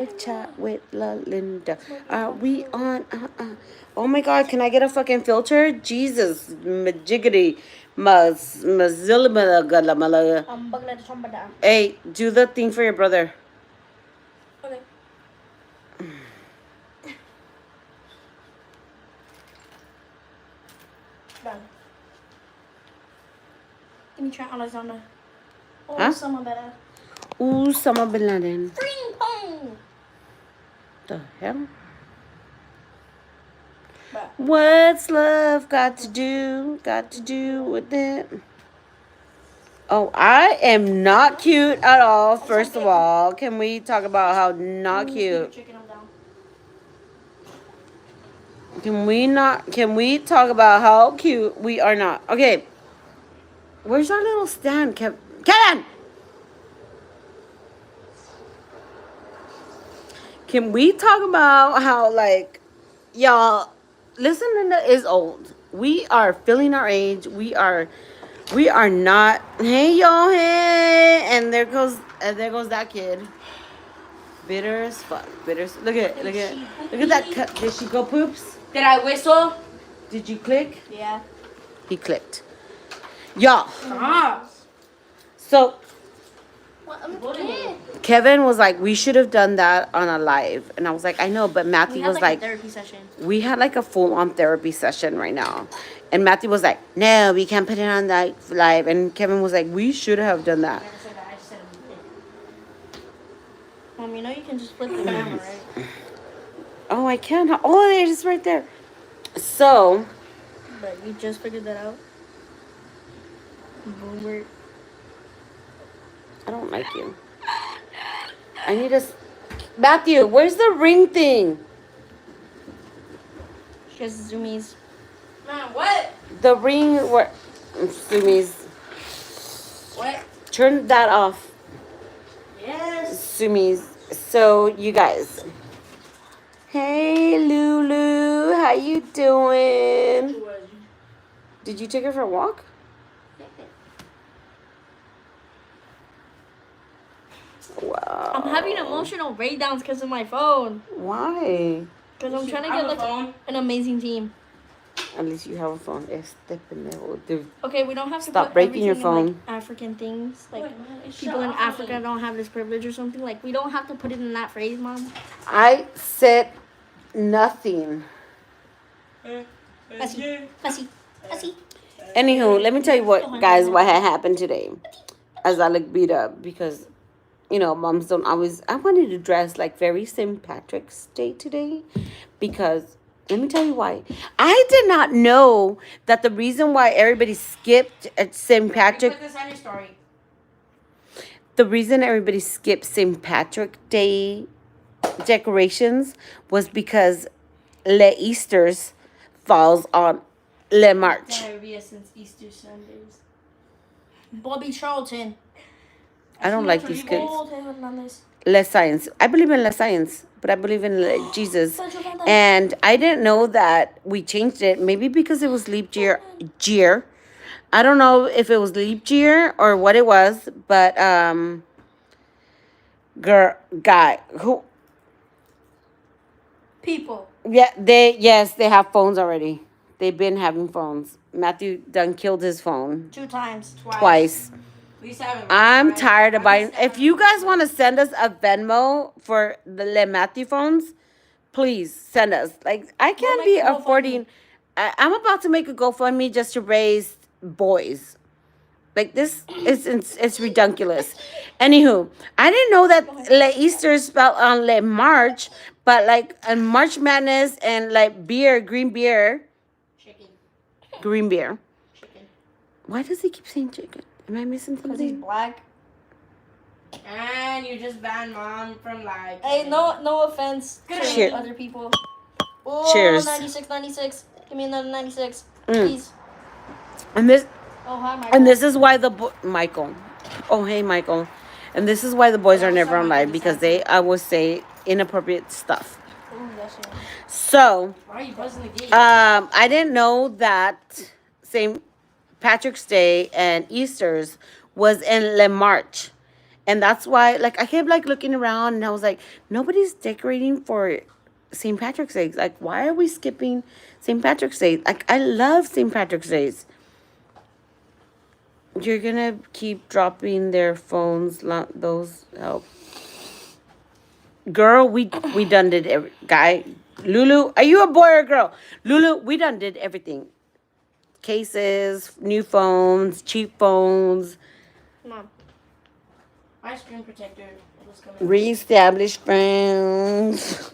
Chat with La Linda. Are we on? Oh my God! Can I get a fucking filter? Jesus, majiggity, mazillamala. Hey, do the thing for your brother. Okay. Done. Give me try Alexander. Oh, Huh? Osama better. Osama bin Laden. Ping pong. The hell? Bruh. What's love got to do? Got to do with it? Oh, I am not cute at all. First of all, can we talk about how not cute? Chicken, I'm down. Can we talk about how cute we are not? Okay. Where's our little stand, Kevin? Can we talk about how, like, y'all, listen, Linda is old. We are feeling our age. We are not. Hey, y'all, hey, and there goes that kid. Bitter as fuck. Look at that cut. Did she go poops? Did I whistle? Did you click? Yeah. He clicked. Y'all. Stop. So What? I'm a kid. Kevin was like, we should have done that on a live. And I was like, I know, but Matthew was like, a therapy session. we had like a full-on therapy session right now. And Matthew was like, no, we can't put it on that live. And Kevin was like, we should have done that. I never said that. I just said Mom, you know you can just flip the camera, right? Oh, I can. Oh, it is right there. So. But you just figured that out? Boomer. I don't like you. I need a... Matthew, where's the ring thing? She has zoomies. Man, what? The ring where... Sumis. What? Turn that off. Yes. Sumis. So, you guys. Hey, Lulu. How you doing? Did you take her for a walk? Wow. I'm having emotional breakdowns because of my phone. Why? Because I'm trying to get like an amazing team. At least you have a phone. Dude. Okay, we don't have to Stop put breaking your everything in, like, phone. African things. Like people in Africa don't have this privilege or something. Like we don't have to put it in that phrase, Mom. I said nothing. Fussy. Anywho, let me tell you what had happened today. As I look beat up because, you know, moms don't always. I wanted to dress like very St. Patrick's Day today because let me tell you why. I did not know that the reason why everybody skipped at St. Patrick. Put this on your story. The reason everybody skipped St. Patrick Day decorations was because Le Easter's falls on Le March. Diarrhea since Easter Sundays. Bobby Charlton. I don't like these kids. Hernandez. Less science. I believe in less science, but I believe in Jesus. And I didn't know that we changed it. Maybe because it was leap year. I don't know if it was leap year or what it was, but guy who People. yeah, they have phones already. They've been having phones. Matthew done killed his phone 2 times. twice. I'm tired of buying. If you guys want to send us a Venmo for the Le Matthew phones, please send us. Like, I can't be affording. I'm about to make a GoFundMe just to raise boys. Like, this is it's ridiculous. Anywho, I didn't know that Le Easter is spelled on Le March, but like on March Madness and like green beer. Chicken. Green beer. Chicken. Why does he keep saying chicken? Am I missing Because something? he's black. And you just banned Mom from live. Hey, no offense to Cheers. other people. Oh, Cheers. 96. Give me another 96. Please. And this Oh, hi, Michael. and this is why Michael. Oh, hey, Michael. And this is why the boys are never on live because they I will say inappropriate stuff. Ooh, that's it. So, Why are you buzzing the gate? I didn't know that St. Patrick's Day and Easter's was in Le March. And that's why, like, I kept like looking around, and I was like, nobody's decorating for St. Patrick's Day. Like, why are we skipping St. Patrick's Day? Like, I love St. Patrick's Days. You're gonna keep dropping their phones. Those help. Girl, we done did every guy. Lulu, are you a boy or a girl? Lulu, we done did everything. Cases, new phones, cheap phones, Mom. My screen protector was coming. reestablished friends,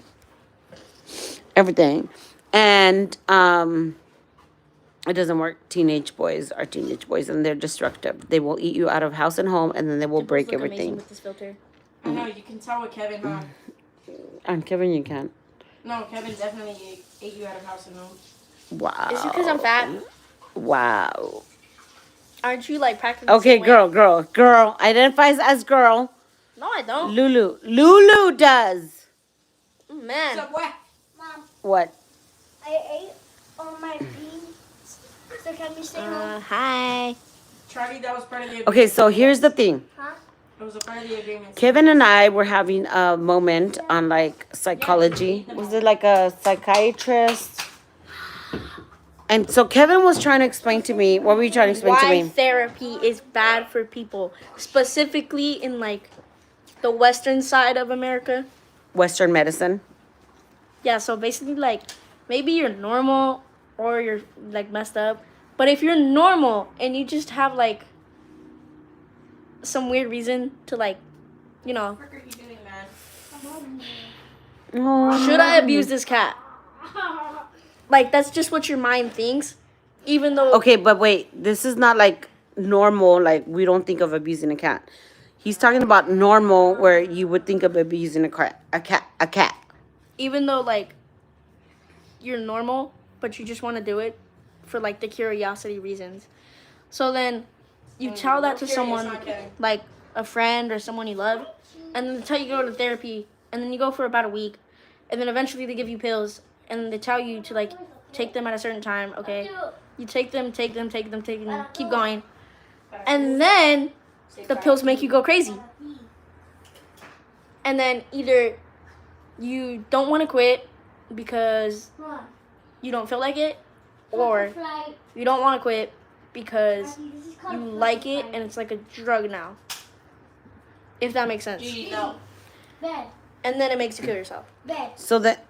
everything. And it doesn't work. Teenage boys are teenage boys, and they're destructive. They will eat you out of house and home, and then they will Dimples break look amazing everything. with this filter. I know, you can tell with Kevin, huh? On Kevin, you can't. No, Kevin definitely ate you out of house and home. Wow. Is it because I'm fat? Wow. Aren't you like practically? Okay, the same way? girl. Identifies as girl. No, I don't. Lulu does. Man. Subway. Mom, What? I ate all my beans. So can we say no? Hi. Charlie, that was part of the agreement. Okay, so here's the thing. Huh? It was a part of the agreement. Kevin and I were having a moment on like psychology. Was it like a psychiatrist? And so Kevin was trying to explain to me. What were you trying to explain to Why me? therapy is bad for people, specifically in like the western side of America. Western medicine. Yeah, so basically like maybe you're normal or you're like messed up, but if you're normal and you just have like some weird reason to like, you know, What are you doing, man? Oh. should I abuse this cat? Like that's just what your mind thinks, even though Okay, but wait. This is not like normal. Like we don't think of abusing a cat. He's talking about normal, where you would think of abusing a cat. even though like you're normal, but you just want to do it for like the curiosity reasons. So then you tell that to Curious, someone not kidding. like a friend or someone you love, and then they tell you to go to therapy, and then you go for about a week, and then eventually they give you pills, and they tell you to like take them at a certain time. Okay, you take them, keep going, and then the pills make you go crazy. And then either you don't want to quit because you don't feel like it, or you don't want to quit because you like it and it's like a drug now. If that makes sense. Gigi, no. Bed, And then it makes you kill yourself. bed. So that.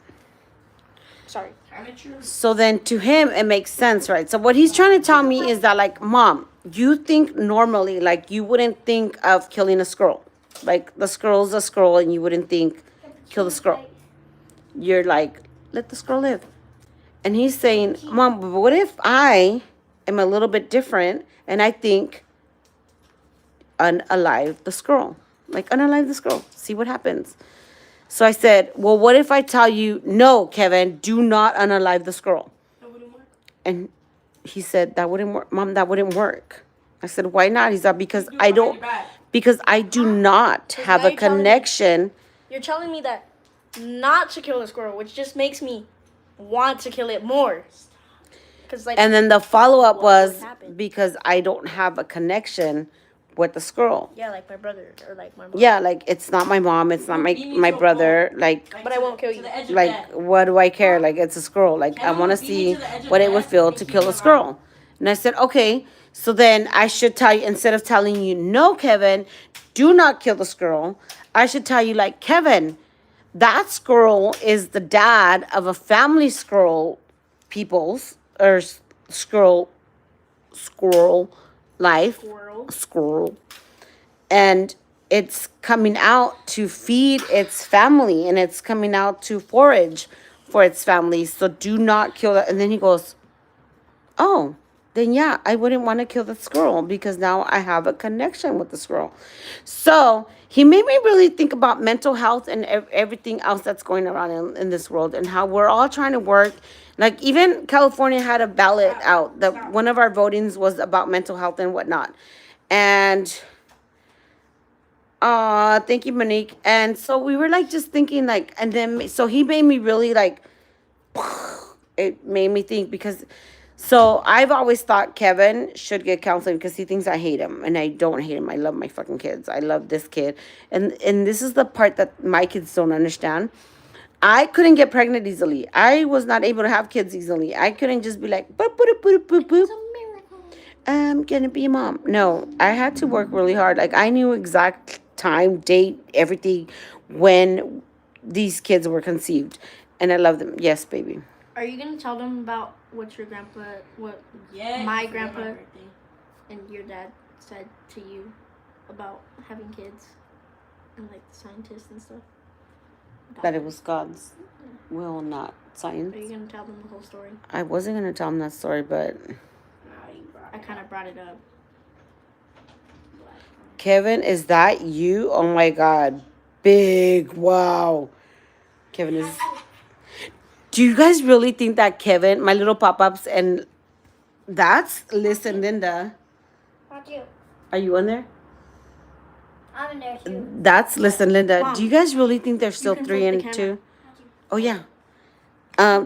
Sorry. Kind of true. So then to him, it makes sense, right? So what he's trying to tell me is that, like, Mom, you think normally, like, you wouldn't think of killing a squirrel. Like, the squirrel's a squirrel, and you wouldn't think, kill the squirrel. You're like, let the squirrel live. And he's saying, Mom, but what if I am a little bit different, and I think, unalive the squirrel? Like, unalive the squirrel. See what happens. So I said, well, what if I tell you, no, Kevin, do not unalive the squirrel? That wouldn't work. And he said, that wouldn't work. Mom, that wouldn't work. I said, why not? He said, because Do it I behind don't, your back. because I do not have now a you're telling me- connection. You're telling me that not to kill the squirrel, which just makes me want to kill it more. Cause like And then the follow-up What was would happen? because I don't have a connection with the squirrel. yeah, like my brother or like my mom. Yeah, like, it's not my mom, it's not You need my to brother. Like, Like, But I to won't the- kill to you. the edge of like, death. what do I care? Like, it's a squirrel. Like, I Kevin want to would beat see you to the edge of what it would death feel and to keep kill you a alive. squirrel. And I said, okay, so then I should tell you, instead of telling you, no, Kevin, do not kill the squirrel, I should tell you, like, Kevin, that squirrel is the dad of a family squirrel people's, or squirrel life. Squirrel. And it's coming out to feed its family, and it's coming out to forage for its family. So do not kill that. And then he goes, oh, then yeah, I wouldn't want to kill the squirrel because now I have a connection with the squirrel. So he made me really think about mental health and everything else that's going around in this world, and how we're all trying to work. Like, even California had a ballot out that one of our votings was about mental health and whatnot. And thank you, Monique. And so we were like just thinking, like, and then so he made me really like, it made me think, because So I've always thought Kevin should get counseling because he thinks I hate him, and I don't hate him. I love my fucking kids. I love this kid, and this is the part that my kids don't understand. I couldn't get pregnant easily. I was not able to have kids easily. I couldn't just be like boop boop boop boop boop. I'm gonna be a mom. No, I had to work really hard. Like I knew exact time, date, everything when these kids were conceived, and I love them. Yes, baby. Are you gonna tell them about what your grandpa, what Yeah. my grandpa and your dad said to you about having kids and like the scientists and stuff? That it was God's will, not Are science. you gonna tell them the whole story? I wasn't gonna tell him that story, but I kind of brought it up. Kevin, is that you? Oh my God, big wow. Kevin is. Do you guys really think that Kevin, my little pop-ups, and that's listen, Linda? Not you. Are you in there? I'm in there too. That's listen, Linda. Mom, Do you guys really think they're still can 3 flip the and camera. 2? Oh yeah.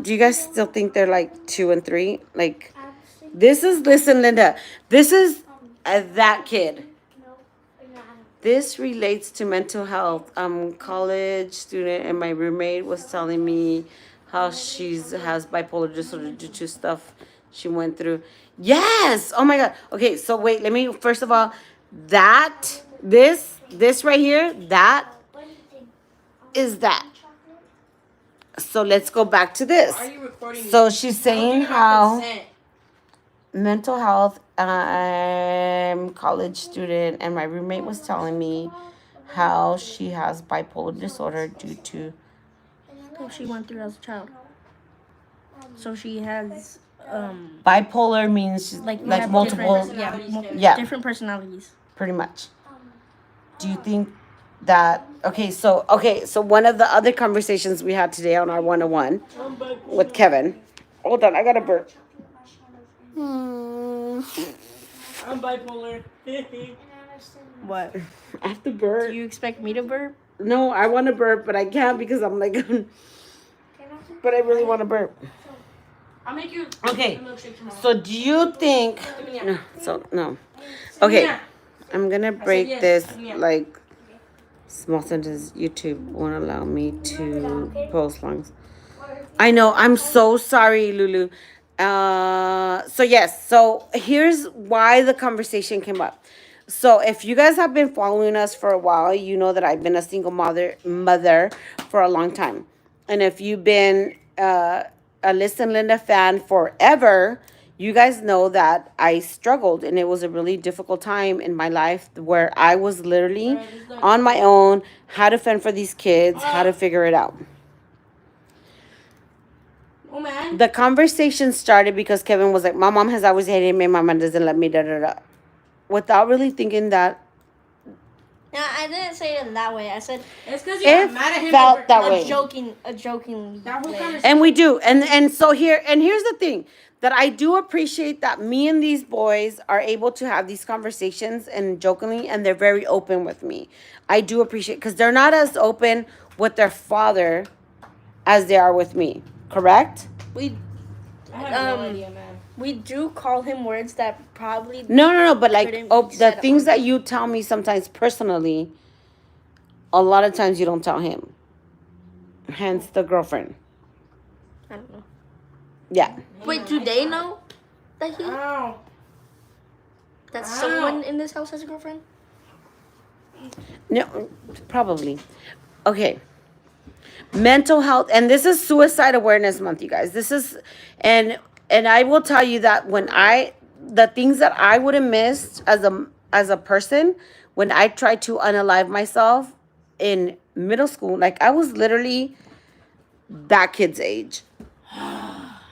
Do you guys still think they're like 2 and 3? Like this is listen, Linda. This is that kid. No, I'm not. This relates to mental health. College student, and my roommate was telling me how she's has bipolar disorder due to stuff she went through. Yes. Oh my God. Okay. So wait. Let me first of all, this right here. That What do you think? is that. So let's go back to this. Why are you recording me? So she's saying how Consent. mental health. I'm college student, and my roommate was telling me how she has bipolar disorder due to. What she went through as a child. So she has Bipolar means she's like like have multiple. different, Yeah, different personalities. pretty much. Do you think that so one of the other conversations we had today on our 101 with Kevin. Hold on, I got to burp. I'm bipolar. What? I have to burp. Do you expect me to burp? No, I want to burp, but I can't because I'm like, but I really want to burp. I'll make you Okay. a milkshake tomorrow. So do you think? No. So no. Okay, I'm gonna break yes. this Yeah. like small sentence. YouTube won't allow me to post longs. I know. I'm so sorry, Lulu. So yes. So here's why the conversation came up. So if you guys have been following us for a while, you know that I've been a single mother for a long time. And if you've been a Listen Linda fan forever, you guys know that I struggled, and it was a really difficult time in my life where I was literally on my own, how to fend for these kids, how to figure it out. Oh man. The conversation started because Kevin was like, my mom has always hated me, my mom doesn't let me, da da da. Without really thinking that No, I didn't say it that way. I said It's because It you're mad at him. felt that a way. joking That whole way. conversation. And we do. And so here's the thing that I do appreciate that me and these boys are able to have these conversations and jokingly, and they're very open with me. I do appreciate because they're not as open with their father as they are with me. Correct? We I have no idea, man. we do call him words that probably No. But like, Couldn't oh, be the said things on- that you tell me sometimes personally, a lot of times you don't tell him. Hence the girlfriend. I don't know. Yeah. Wait, do they know that Ow. that Ow. someone in this house has a girlfriend? No, probably. Okay. Mental health, and this is Suicide Awareness Month, you guys. This is, and I will tell you that the things that I would have missed as a person when I tried to unalive myself in middle school, like I was literally that kid's age.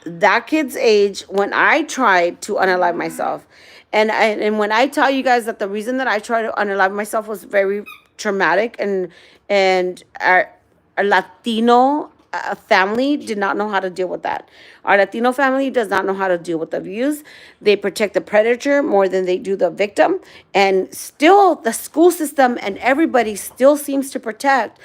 That kid's age when I tried to unalive myself. And when I tell you guys that the reason that I tried to unalive myself was very traumatic, and our Latino family did not know how to deal with that. Our Latino family does not know how to deal with abuse. They protect the predator more than they do the victim. And still, the school system and everybody still seems to protect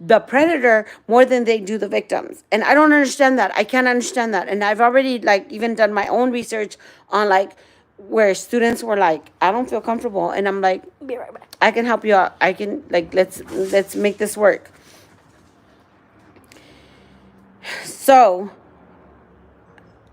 the predator more than they do the victims. And I don't understand that. I can't understand that. And I've already like even done my own research on like where students were like, I don't feel comfortable. And I'm like, Be right back. I can help you out. I can like let's make this work. So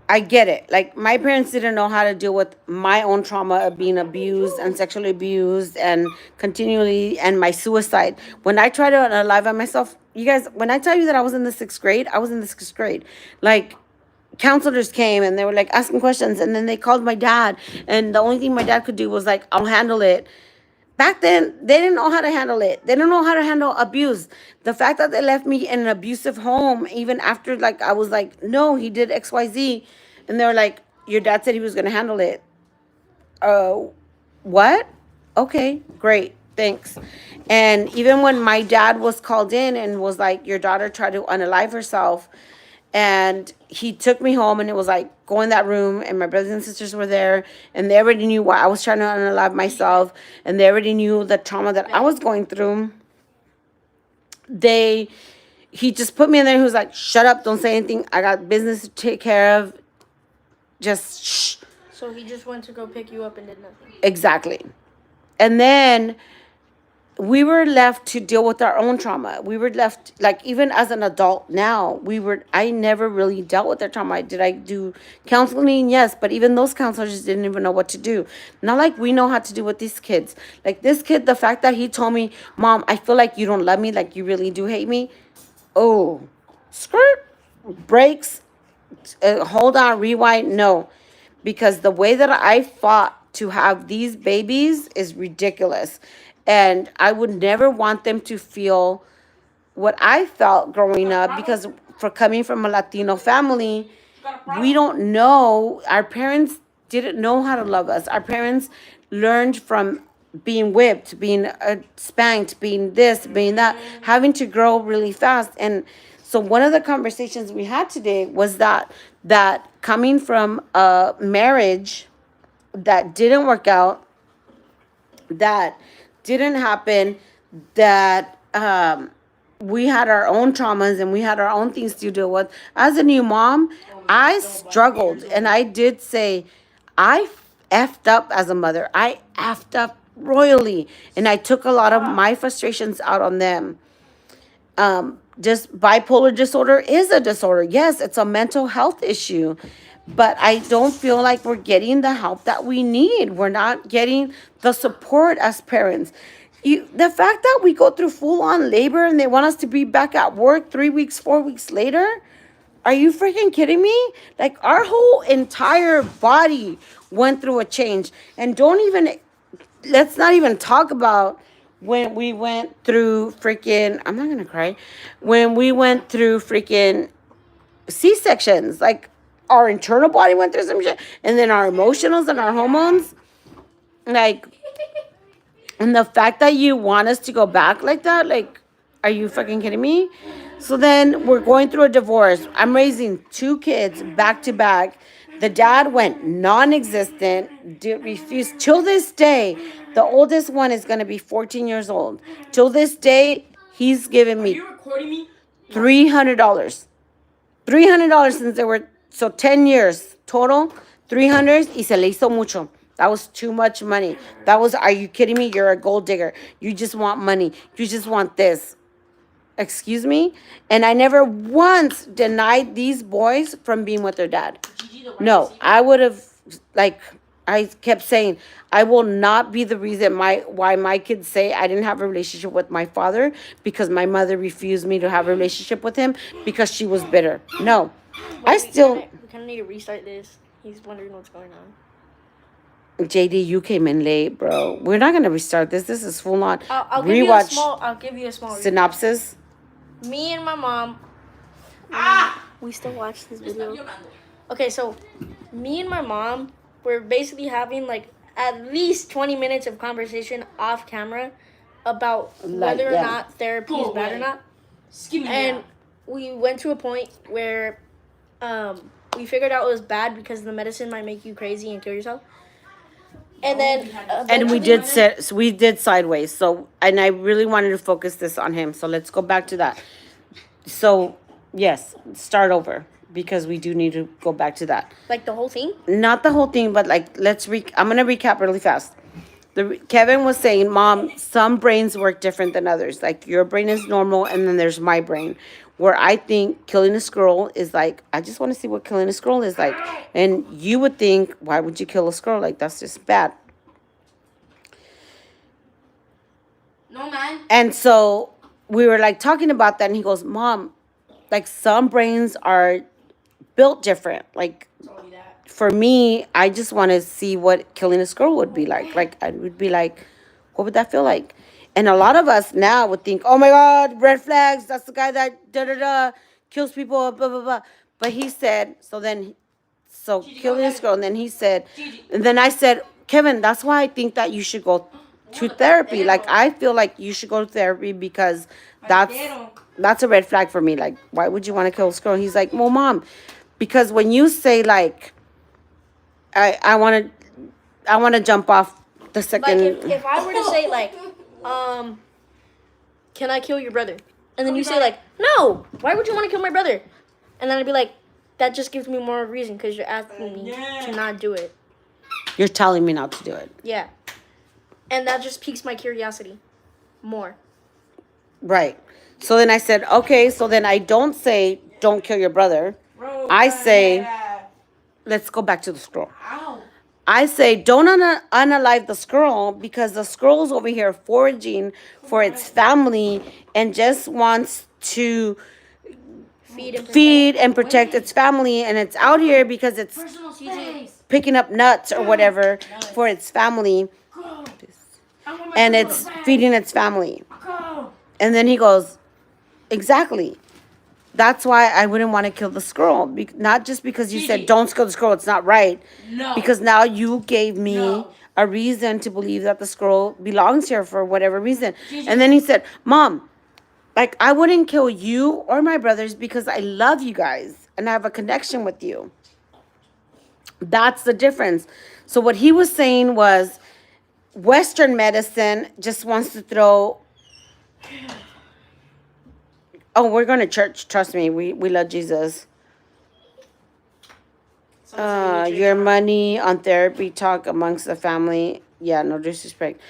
I get it. Like my parents didn't know how to deal with my own trauma of being abused and sexually abused and continually and my suicide. When I tried to unalive myself, you guys, when I tell you that I was in the 6th grade, I was in the 6th grade. Like counselors came and they were like asking questions and then they called my dad and the only thing my dad could do was like, I'll handle it. Back then, they didn't know how to handle it. They didn't know how to handle abuse. The fact that they left me in an abusive home, even after, like, I was like, no, he did XYZ. And they were like, your dad said he was going to handle it. What? Okay, great. Thanks. And even when my dad was called in and was like, your daughter tried to unalive herself, and he took me home and it was like, go in that room, and my brothers and sisters were there and they already knew why I was trying to unalive myself and they already knew the trauma that I was going through. He just put me in there. He was like, shut up, don't say anything, I got business to take care of, just shh. So he just went to go pick you up and did nothing. Exactly. And then we were left to deal with our own trauma. We were left, like, even as an adult now, I never really dealt with that trauma. Did I do counseling? Yes, but even those counselors didn't even know what to do. Not like we know how to do with these kids. Like this kid, the fact that he told me, Mom, I feel like you don't love me, like you really do hate me. Oh, skirt, brakes, hold on, rewind, no. Because the way that I fought to have these babies is ridiculous. And I would never want them to feel what I felt growing up, because for coming from a Latino family, we don't know. Our parents didn't know how to love us. Our parents learned from being whipped, being spanked, being this, being that, having to grow really fast. And so one of the conversations we had today was that coming from a marriage that didn't work out, that didn't happen, that we had our own traumas and we had our own things to deal with. As a new mom, I struggled, and I did say I effed up as a mother. I effed up royally, and I took a lot of my frustrations out on them. Just bipolar disorder is a disorder. Yes, it's a mental health issue, but I don't feel like we're getting the help that we need. We're not getting the support as parents. The fact that we go through full-on labor and they want us to be back at work 3 weeks, 4 weeks later, are you freaking kidding me? Like, our whole entire body went through a change. And let's not even talk about when we went through freaking, I'm not gonna cry, when we went through freaking C-sections. Like, our internal body went through some shit, and then our emotionals and our hormones, like, and the fact that you want us to go back like that, like, are you fucking kidding me? So then we're going through a divorce. I'm raising 2 kids back to back. The dad went non-existent, refused. Till this day, the oldest one is going to be 14 years old. Till this day, he's given me $300. $300 since they were, so 10 years total, 300, y se le hizo mucho. That was too much money. That was, are you kidding me? You're a gold digger. You just want money. You just want this. Excuse me? And I never once denied these boys from being with their dad. No, I would have, like, I kept saying, I will not be the reason why my kids say I didn't have a relationship with my father, because my mother refused me to have a relationship with him because she was bitter. No. We kind of need to restart this. He's wondering what's going on. JD, you came in late, bro. We're not gonna restart this. This is full on. I'll give you a small synopsis. Me and my mom. We still watch this video. Okay, so me and my mom were basically having like at least 20 minutes of conversation off camera about whether or not therapy is bad or not. And we went to a point where we figured out it was bad because the medicine might make you crazy and kill yourself. And then And we eventually- did sideways. So, and I really wanted to focus this on him. So let's go back to that. So, yes, start over because we do need to go back to that. like the whole thing. Not the whole thing, but like I'm gonna recap really fast. Kevin was saying, Mom, some brains work different than others. Like your brain is normal, and then there's my brain, where I think killing a squirrel is like, I just want to see what killing a squirrel is like, and you would think, why would you kill a squirrel? Like that's just bad. No, man. And so we were like talking about that, and he goes, Mom, like some brains are built different. Like Told you that. for me, I just want to see what killing a squirrel would be like. Like I would be like, what would that feel like? And a lot of us now would think, oh my God, red flags. That's the guy that kills people, blah blah blah. But he said, killing a squirrel. And then he said, and then I said, Kevin, that's why I think that you should go to therapy. Like I feel like you should go to therapy because that's a red flag for me. Like why would you want to kill a squirrel? He's like, well, Mom, because when you say like, I want to jump off the second. Like if I were to say like, can I kill your brother? And then you say like, no. Why would you want to kill my brother? And then I'd be like, that just gives me more reason because you're asking me to not do it. You're telling me not to do it. Yeah. And that just piques my curiosity more. Right. So then I said, okay. So then I don't say don't kill your brother. Bro, I say, yeah. let's go back to the squirrel. Ow. I say, don't unalive the squirrel because the squirrel's over here foraging for its family and just wants to feed and protect its family. And it's out here because it's Personal space. picking up nuts or whatever for its family. Go. I want my And personal it's space. feeding its family. Go. And then he goes, exactly. That's why I wouldn't want to kill the squirrel. Not just because you said Gigi. don't kill the squirrel. It's not right. No. Because now you gave me No. a reason to believe that the squirrel belongs here for whatever reason. Gigi. And then he said, Mom, like I wouldn't kill you or my brothers because I love you guys and I have a connection with you. That's the difference. So what he was saying was Western medicine just wants to throw. Oh, we're going to church. Trust me. We love Jesus. Your money on therapy talk amongst the family. Yeah, no disrespect.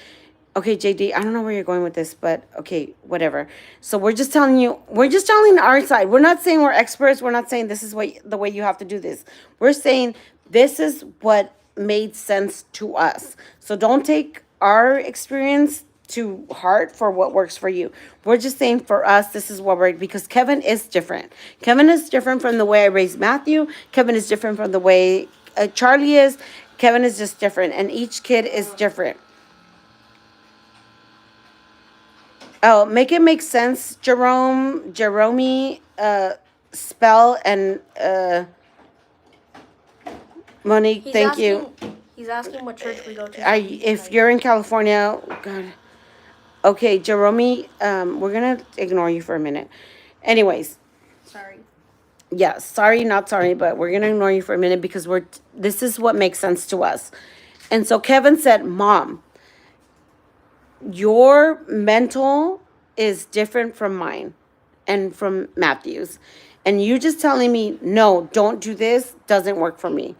Okay, JD, I don't know where you're going with this, but okay, whatever. So we're just telling our side. We're not saying we're experts. We're not saying this is the way you have to do this. We're saying this is what made sense to us. So don't take our experience to heart for what works for you. We're just saying for us, this is what worked because Kevin is different. Kevin is different from the way I raised Matthew. Kevin is different from the way Charlie is. Kevin is just different, and each kid is different. Oh, make it make sense, Jerome, spell and Monique. Thank you. He's asking what church we go to. If you're in California, God. Okay, Jerome, we're gonna ignore you for a minute. Anyways, Sorry. yeah, sorry, not sorry, but we're gonna ignore you for a minute because this is what makes sense to us. And so Kevin said, Mom, your mental is different from mine and from Matthew's. And you just telling me, no, don't do this, doesn't work for me.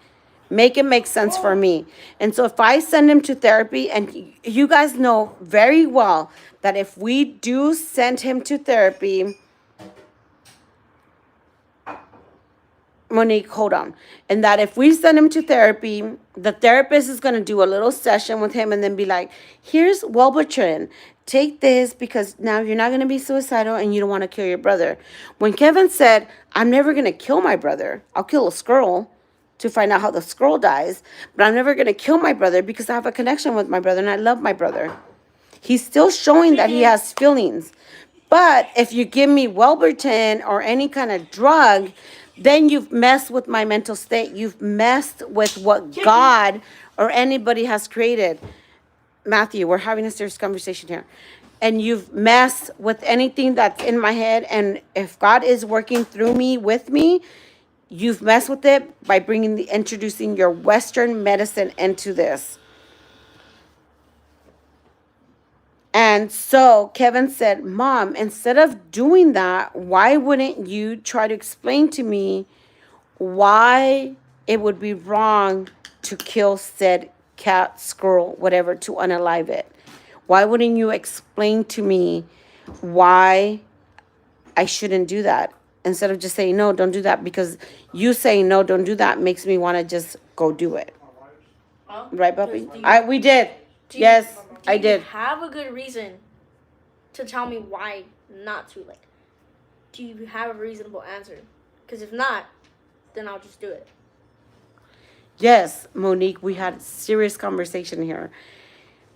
Make it make sense for me. And so if I send him to therapy, and you guys know very well that if we do send him to therapy, Monique, hold on. And that if we send him to therapy, the therapist is going to do a little session with him and then be like, here's Wellbutrin. Take this because now you're not going to be suicidal and you don't want to kill your brother. When Kevin said, I'm never going to kill my brother. I'll kill a squirrel to find out how the squirrel dies. But I'm never going to kill my brother because I have a connection with my brother and I love my brother. He's still showing that he has feelings. But if you give me Wellbutrin or any kind of drug, then you've messed with my mental state. You've messed with what God or anybody has created. Matthew, we're having a serious conversation here. And you've messed with anything that's in my head. And if God is working through me, with me, you've messed with it by introducing your Western medicine into this. And so Kevin said, Mom, instead of doing that, why wouldn't you try to explain to me why it would be wrong to kill said cat, squirrel, whatever, to unalive it? Why wouldn't you explain to me why I shouldn't do that? Instead of just saying, no, don't do that, because you saying, no, don't do that makes me want to just go do it. Huh? Right, puppy? Do you- We did. Do you- Yes, do I you did. have a good reason to tell me why not to? Like, do you have a reasonable answer? Because if not, then I'll just do it. Yes, Monique, we had a serious conversation here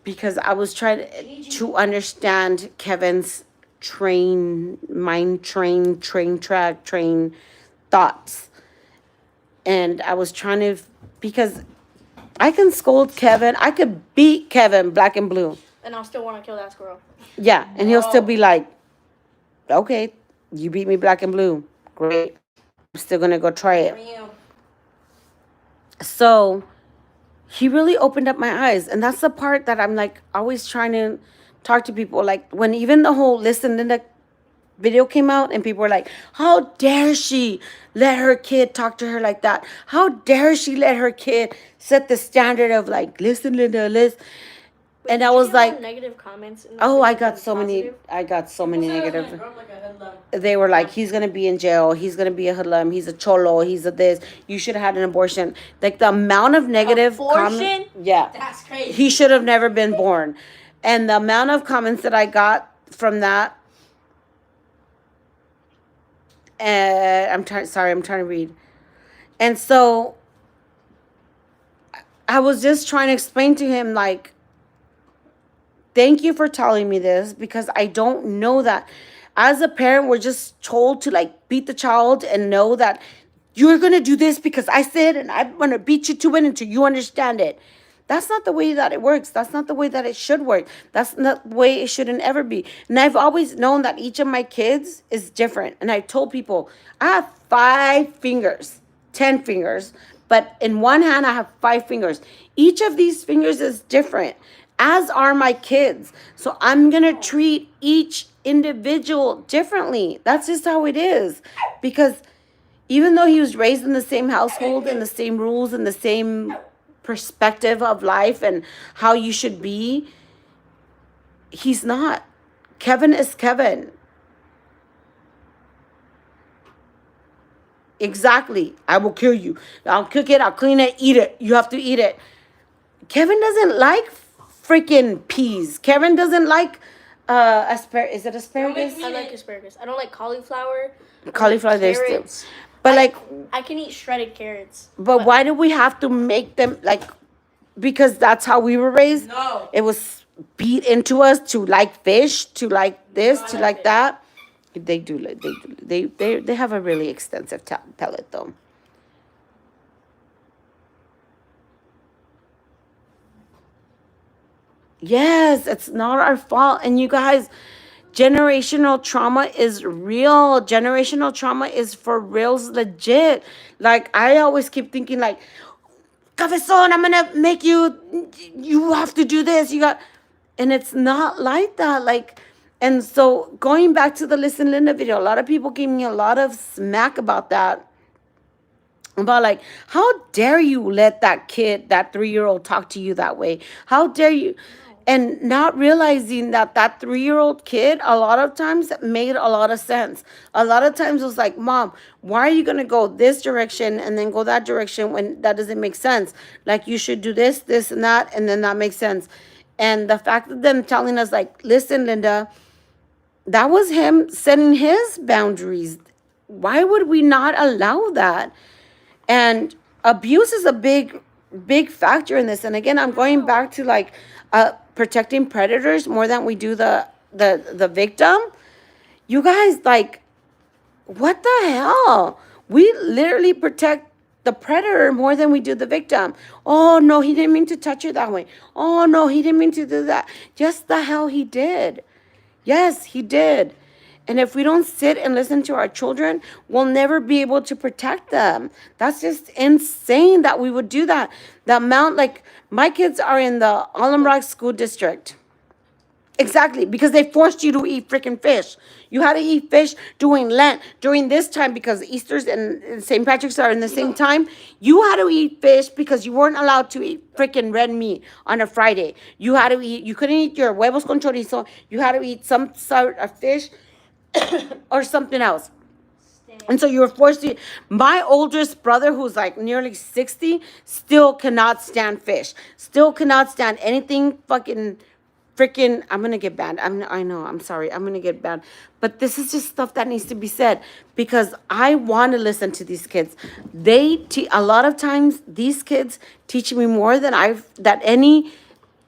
because I was trying to understand Kevin's train track, train thoughts. And I was trying to, because I can scold Kevin. I could beat Kevin black and blue. And I'll still want to kill that squirrel. Yeah, and he'll still be like, okay, you beat me black and blue. Great. I'm still going to go try it. So he really opened up my eyes. And that's the part that I'm like always trying to talk to people. Like when even the whole Listen Linda video came out and people were like, how dare she let her kid talk to her like that? How dare she let her kid set the standard of like, listen, Linda, listen. And I was like, negative comments. In oh, I videos got and so many. positive? I got so many negative. Like a hoodlum. They were like, he's gonna be in jail. He's gonna be a hoodlum. He's a cholo. He's a this. You should have had an abortion. Like the amount of negative Abortion? Yeah, That's crazy. he should have never been born. And the amount of comments that I got from that. I'm trying to read. And so I was just trying to explain to him, like, thank you for telling me this, because I don't know that. As a parent, we're just told to like beat the child and know that you're going to do this because I said, and I'm going to beat you to it until you understand it. That's not the way that it works. That's not the way that it should work. That's not the way it shouldn't ever be. And I've always known that each of my kids is different. And I told people, I have 5 fingers, 10 fingers, but in one hand, I have 5 fingers. Each of these fingers is different, as are my kids. So I'm going to treat each individual differently. That's just how it is. Because even though he was raised in the same household and the same rules and the same perspective of life and how you should be, he's not. Kevin is Kevin. Exactly. I will kill you. I'll cook it. I'll clean it. Eat it. You have to eat it. Kevin doesn't like freaking peas. Kevin doesn't like asparagus. Is it asparagus? I like asparagus. I don't like cauliflower. Cauliflower, there's still. Carrots. But like, I can eat shredded carrots. but why do we have to make them like? Because that's how we were raised. No. It was beat into us to like fish, to like this, to like that. They do. They have a really extensive palate though. Yes, it's not our fault. And you guys, generational trauma is real. Generational trauma is for reals, legit. Like, I always keep thinking, like, Cabezon, I'm gonna make you have to do this. And it's not like that. Like, and so going back to the Listen Linda video, a lot of people gave me a lot of smack about that. About like, how dare you let that kid, that 3-year-old talk to you that way? How dare you? And not realizing that 3-year-old kid, a lot of times made a lot of sense. A lot of times it was like, Mom, why are you going to go this direction and then go that direction when that doesn't make sense? Like, you should do this, this, and that, and then that makes sense. And the fact of them telling us, like, listen, Linda, that was him setting his boundaries. Why would we not allow that? And abuse is a big factor in this. And again, I'm going back to like protecting predators more than we do the victim. You guys, like, what the hell? We literally protect the predator more than we do the victim. Oh no, he didn't mean to touch her that way. Oh no, he didn't mean to do that. Yes, the hell he did. Yes, he did. And if we don't sit and listen to our children, we'll never be able to protect them. That's just insane that we would do that. The amount, like, my kids are in the Alum Rock School District. Exactly, because they forced you to eat freaking fish. You had to eat fish during Lent, during this time, because Easter's and St. Patrick's are in the same time. You had to eat fish because you weren't allowed to eat freaking red meat on a Friday. You had to eat, you couldn't eat your huevos con chorizo. You had to eat some sort of fish or something else. And so you were forced to. My oldest brother, who's like nearly 60, still cannot stand fish. Still cannot stand anything fucking freaking. I'm gonna get banned. I know. I'm sorry. I'm gonna get banned. But this is just stuff that needs to be said because I want to listen to these kids. A lot of times these kids teach me more than that any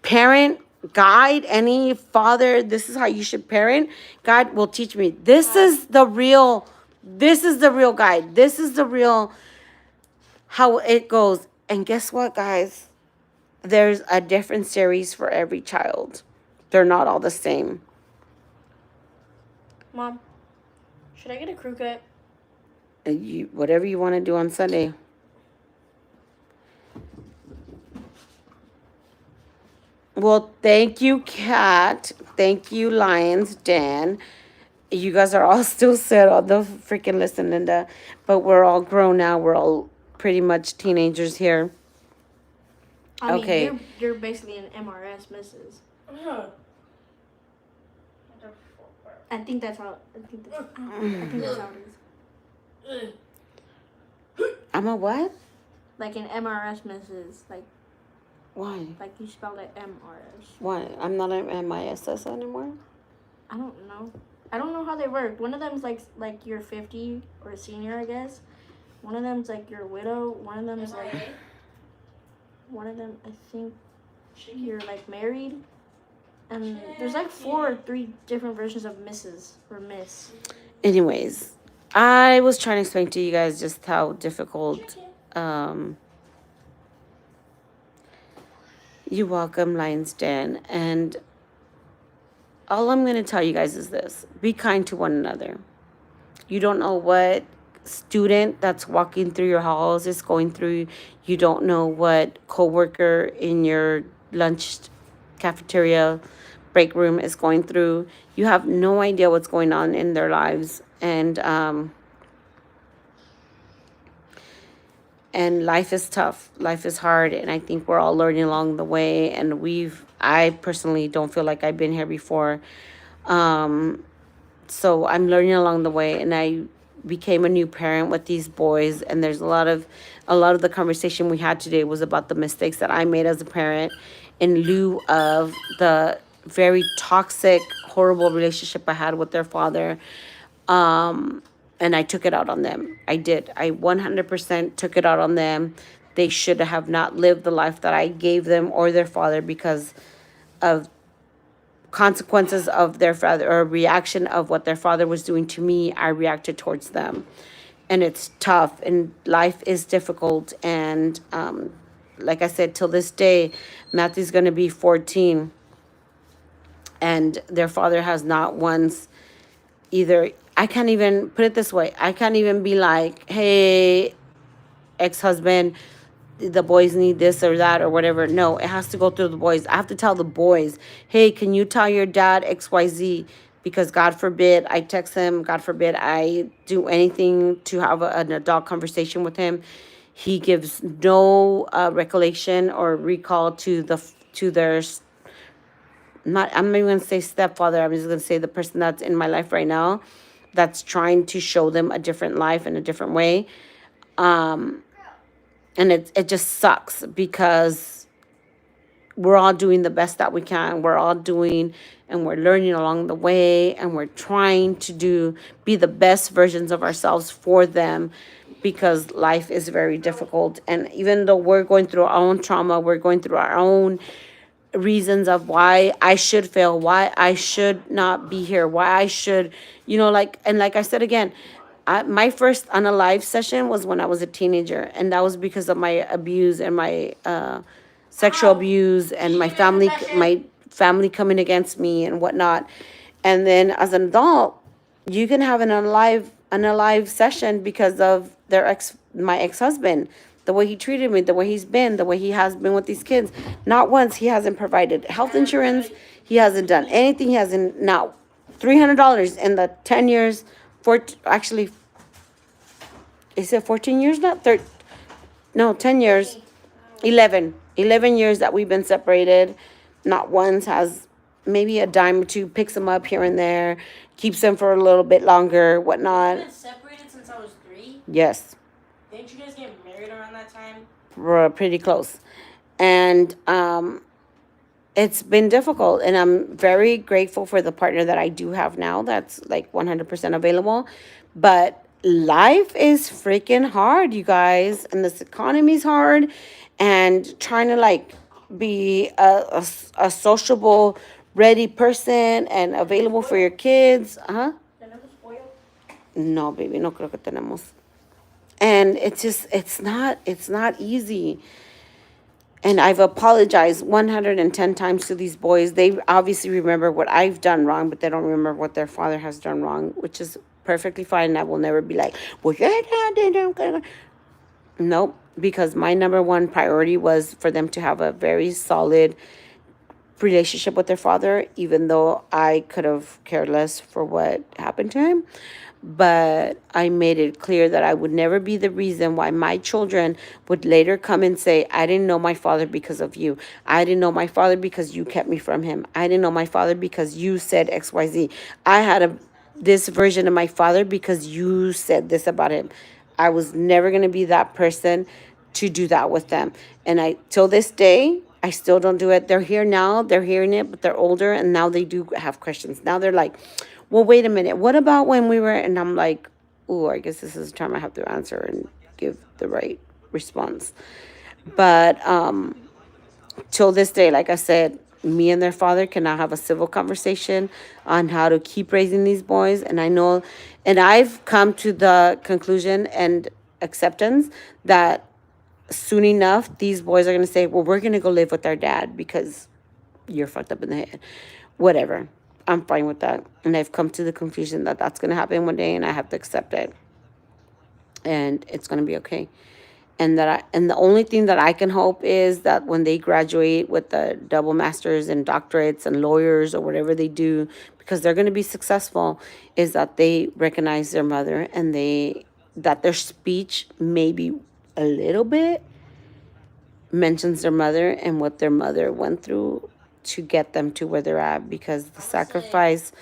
parent guide, any father. This is how you should parent. God will teach me. This is the real guide. This is the real how it goes. And guess what, guys? There's a different series for every child. They're not all the same. Mom, should I get a crew cut? Whatever you want to do on Sunday. Well, thank you, Kat. Thank you, Lions, Dan. You guys are all still set on the freaking listen, Linda. But we're all grown now. We're all pretty much teenagers here. I mean, Okay. you're basically an MRS, Mrs. I think that's how. I think that's how it is. I'm a what? Like an MRS, Mrs. Why? Like you spelled it MRS. Why? I'm not an MISS anymore? I don't know. I don't know how they work. One of them's like you're 50 or a senior, I guess. One of them's like you're a widow. One of them's like. One of them, I think, you're like married. And there's like 4 or 3 different versions of Mrs. or Miss. Anyways, I was trying to explain to you guys just how difficult. You're welcome, Lions Den. And all I'm going to tell you guys is this. Be kind to one another. You don't know what student that's walking through your halls is going through. You don't know what coworker in your lunch cafeteria break room is going through. You have no idea what's going on in their lives. And life is tough. Life is hard. And I think we're all learning along the way. And I personally don't feel like I've been here before. So I'm learning along the way. And I became a new parent with these boys. And there's a lot of the conversation we had today was about the mistakes that I made as a parent in lieu of the very toxic, horrible relationship I had with their father. And I took it out on them. I did. I 100% took it out on them. They should have not lived the life that I gave them or their father because of consequences of their father or reaction of what their father was doing to me. I reacted towards them. And it's tough and life is difficult. And like I said, till this day, Matthew's going to be 14. And their father has not once either. I can't even put it this way. I can't even be like, hey, ex-husband, the boys need this or that or whatever. No, it has to go through the boys. I have to tell the boys, hey, can you tell your dad XYZ? Because God forbid I text him. God forbid I do anything to have an adult conversation with him. He gives no recollection or recall to their I'm not even going to say stepfather. I'm just going to say the person that's in my life right now that's trying to show them a different life in a different way. And it just sucks because we're all doing the best that we can. We're all doing and we're learning along the way and we're trying to be the best versions of ourselves for them because life is very difficult. And even though we're going through our own trauma, we're going through our own reasons of why I should fail, why I should not be here, why I should, like I said again, my first unalive session was when I was a teenager, and that was because of my abuse and my sexual abuse and my family coming against me and whatnot. And then as an adult, you can have an unalive session because of my ex-husband. the way he treated me, the way he's been, the way he has been with these kids. Not once he hasn't provided health insurance. He hasn't done anything. He hasn't, now, $300 in the 10 years, actually, is it 14 years now? No, 10 years. 11 years that we've been separated. Not once has maybe a dime or two, picks them up here and there, keeps them for a little bit longer, whatnot. You've been separated since I was 3? Yes. Didn't you guys get married around that time? We're pretty close. And it's been difficult. And I'm very grateful for the partner that I do have now that's like 100% available. But life is freaking hard, you guys. And this economy's hard. And trying to like be a sociable, ready person and available for your kids. No, baby, no creo que tenemos. And it's not easy. And I've apologized 110 times to these boys. They obviously remember what I've done wrong, but they don't remember what their father has done wrong, which is perfectly fine. I will never be like, well, your dad didn't. Nope, because my number one priority was for them to have a very solid relationship with their father, even though I could have cared less for what happened to him. But I made it clear that I would never be the reason why my children would later come and say, I didn't know my father because of you. I didn't know my father because you kept me from him. I didn't know my father because you said XYZ. I had this version of my father because you said this about him. I was never going to be that person to do that with them. And till this day, I still don't do it. They're here now, they're hearing it, but they're older, and now they do have questions. Now they're like, well, wait a minute, what about when we were, and I'm like, ooh, I guess this is the time I have to answer and give the right response. But till this day, like I said, me and their father cannot have a civil conversation on how to keep raising these boys. And I know, and I've come to the conclusion and acceptance that soon enough, these boys are going to say, well, we're going to go live with our dad because you're fucked up in the head. Whatever. I'm fine with that. And I've come to the conclusion that that's going to happen one day and I have to accept it. And it's going to be okay. And the only thing that I can hope is that when they graduate with the double masters and doctorates and lawyers or whatever they do, because they're going to be successful, is that they recognize their mother and that their speech maybe a little bit mentions their mother and what their mother went through to get them to where they're at, because the sacrifice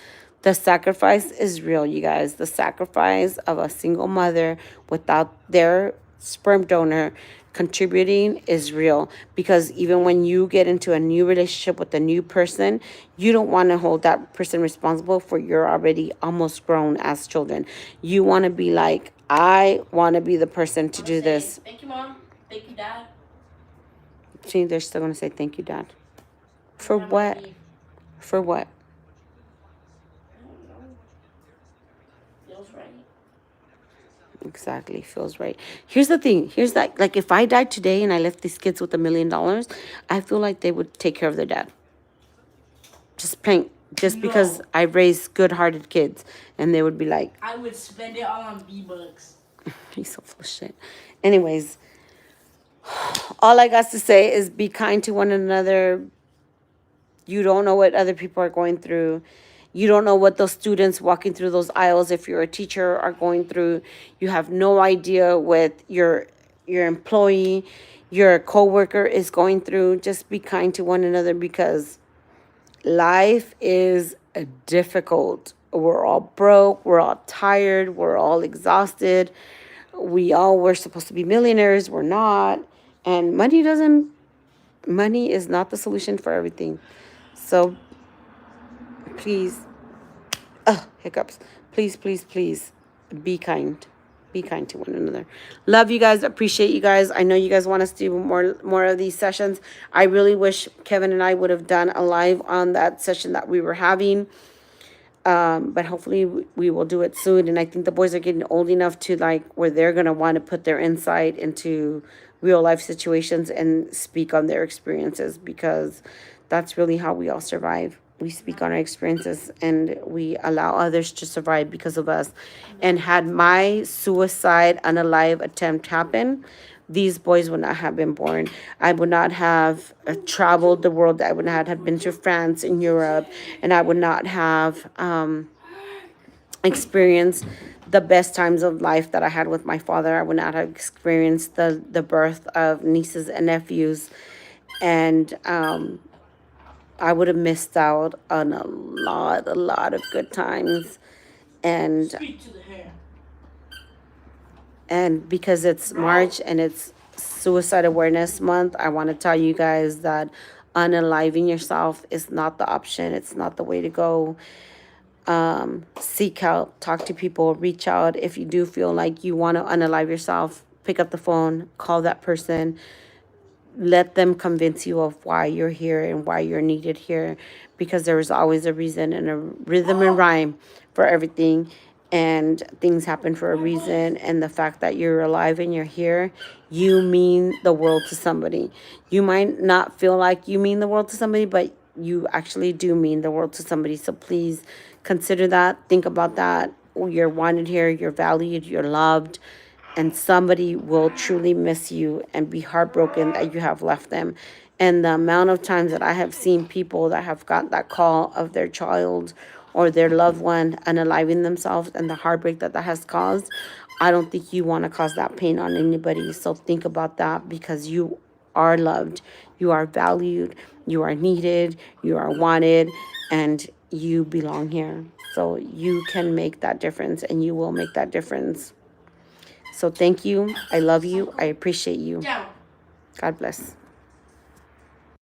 is real, you guys. The sacrifice of a single mother without their sperm donor contributing is real, because even when you get into a new relationship with a new person, you don't want to hold that person responsible for your already almost grown as children. You want to be like, I want to be the person to do this. Thank you, Mom. Thank you, Dad. See, they're still going to say thank you, Dad. For what? For what? Feels right. Exactly, feels right. Here's the thing. Here's that. Like, if I died today and I left these kids with $1 million, I feel like they would take care of their dad. Just plain, because I raised good-hearted kids, and they would be like, I would spend it all on V-Bucks. he's so full of shit. Anyways, all I got to say is be kind to one another. You don't know what other people are going through. You don't know what those students walking through those aisles, if you're a teacher, are going through. You have no idea what your employee, your coworker is going through. Just be kind to one another, because life is difficult. We're all broke. We're all tired. We're all exhausted. We're supposed to be millionaires. We're not. And money is not the solution for everything. So please, hiccups. Please, please, please be kind. Be kind to one another. Love you guys. Appreciate you guys. I know you guys want us to do more of these sessions. I really wish Kevin and I would have done a live on that session that we were having. But hopefully we will do it soon. And I think the boys are getting old enough to where they're going to want to put their insight into real life situations and speak on their experiences, because that's really how we all survive. We speak on our experiences and we allow others to survive because of us. And had my suicide unalive attempt happen, these boys would not have been born. I would not have traveled the world. I would not have been to France and Europe, and I would not have experienced the best times of life that I had with my father. I would not have experienced the birth of nieces and nephews, and I would have missed out on a lot of good times. And Speak to the hair. and because it's March and it's Suicide Awareness Month, I want to tell you guys that unaliving yourself is not the option. It's not the way to go. Seek help, talk to people, reach out. If you do feel like you want to unalive yourself, pick up the phone, call that person, let them convince you of why you're here and why you're needed here, because there is always a reason and a rhythm and rhyme for everything, and things happen for a reason. And the fact that you're alive and you're here, you mean the world to somebody. You might not feel like you mean the world to somebody, but you actually do mean the world to somebody. So please consider that, think about that. You're wanted here, you're valued, you're loved, and somebody will truly miss you and be heartbroken that you have left them. And the amount of times that I have seen people that have got that call of their child or their loved one unaliving themselves, and the heartbreak that that has caused, I don't think you want to cause that pain on anybody. So think about that, because you are loved, you are valued, you are needed, you are wanted, and you belong here. So you can make that difference, and you will make that difference. So thank you. I love you. I appreciate you. Down. God bless.